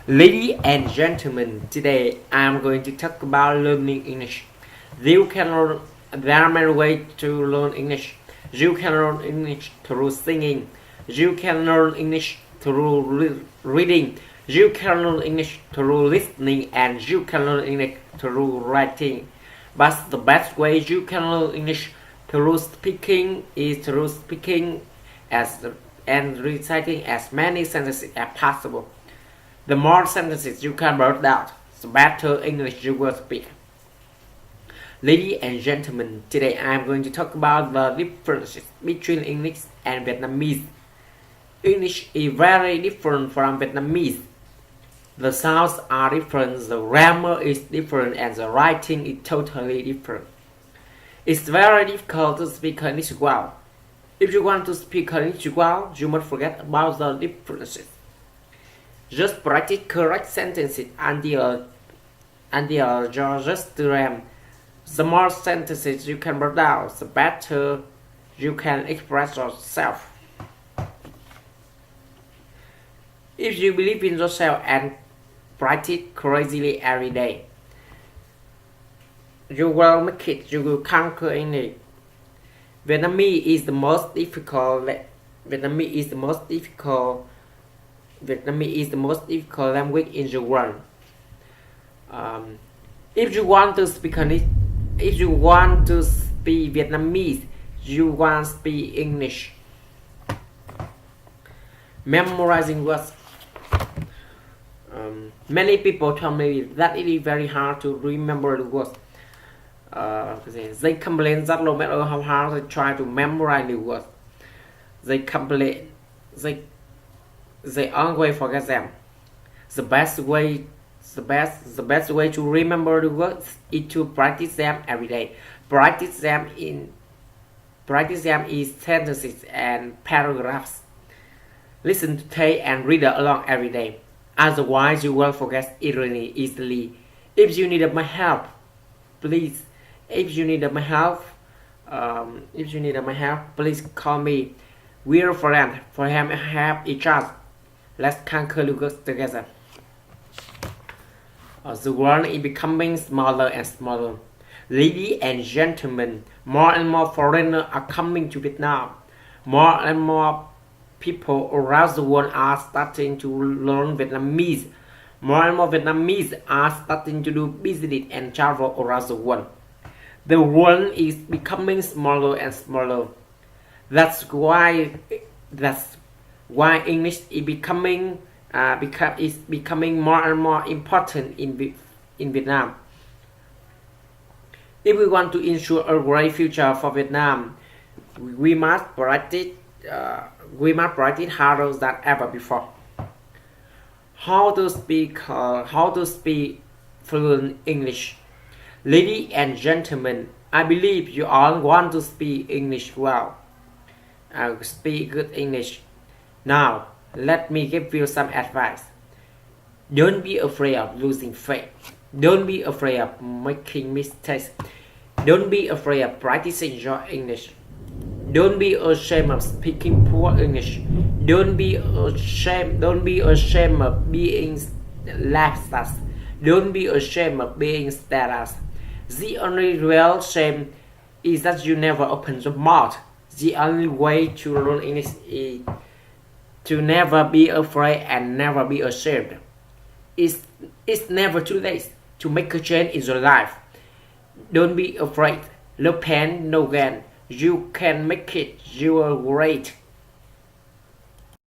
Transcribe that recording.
Ladies and gentlemen, today I'm going to talk about learning English. You can learn, there are many ways to learn English. You can learn English through singing. You can learn English through reading. You can learn English through listening, and you can learn English through writing. But the best way you can learn English through speaking is through speaking as and reciting as many sentences as possible. The more sentences you can write down, the better English you will speak. Ladies and gentlemen, today I am going to talk about the differences between English and Vietnamese. English is very different from Vietnamese. The sounds are different, the grammar is different, and the writing is totally different. It's very difficult to speak English well. If you want to speak English well, you must forget about the differences. Just practice correct sentences until you just them. The more sentences you can write down, the better you can express yourself. If you believe in yourself and practice crazily every day, you will make it. You will conquer English. Vietnamese is the most difficult. Vietnamese is the most difficult language in the world. If you want to speak Vietnamese, you want to speak English. Memorizing words. Many people tell me that it is very hard to remember the words. They complain that no matter how hard they try to memorize the words, they always forget them. The best way to remember the words is to practice them every day. Practice them in sentences and paragraphs. Listen to tape and read along every day. Otherwise, you will forget it really easily. If you need my help, please. If you need my help, please call me. We are friends. For him, help each other. Let's conquer the world together. The world is becoming smaller and smaller. Ladies and gentlemen, more and more foreigners are coming to Vietnam. More and more people around the world are starting to learn Vietnamese. More and more Vietnamese are starting to do business and travel around the world. The world is becoming smaller and smaller. That's why English is becoming more and more important in Vietnam. If we want to ensure a great future for Vietnam, we must practice harder than ever before. How to speak fluent English. Ladies and gentlemen, I believe you all want to speak English well. Speak good English. Now, let me give you some advice. Don't be afraid of losing faith. Don't be afraid of making mistakes. Don't be afraid of practicing your English. Don't be ashamed of speaking poor English. Don't be ashamed of being laughed. Don't be ashamed of being status. The only real shame is that you never open your mouth. The only way to learn English is to never be afraid and never be ashamed. It's never too late to make a change in your life. Don't be afraid. No pain, no gain. You can make it. You are great.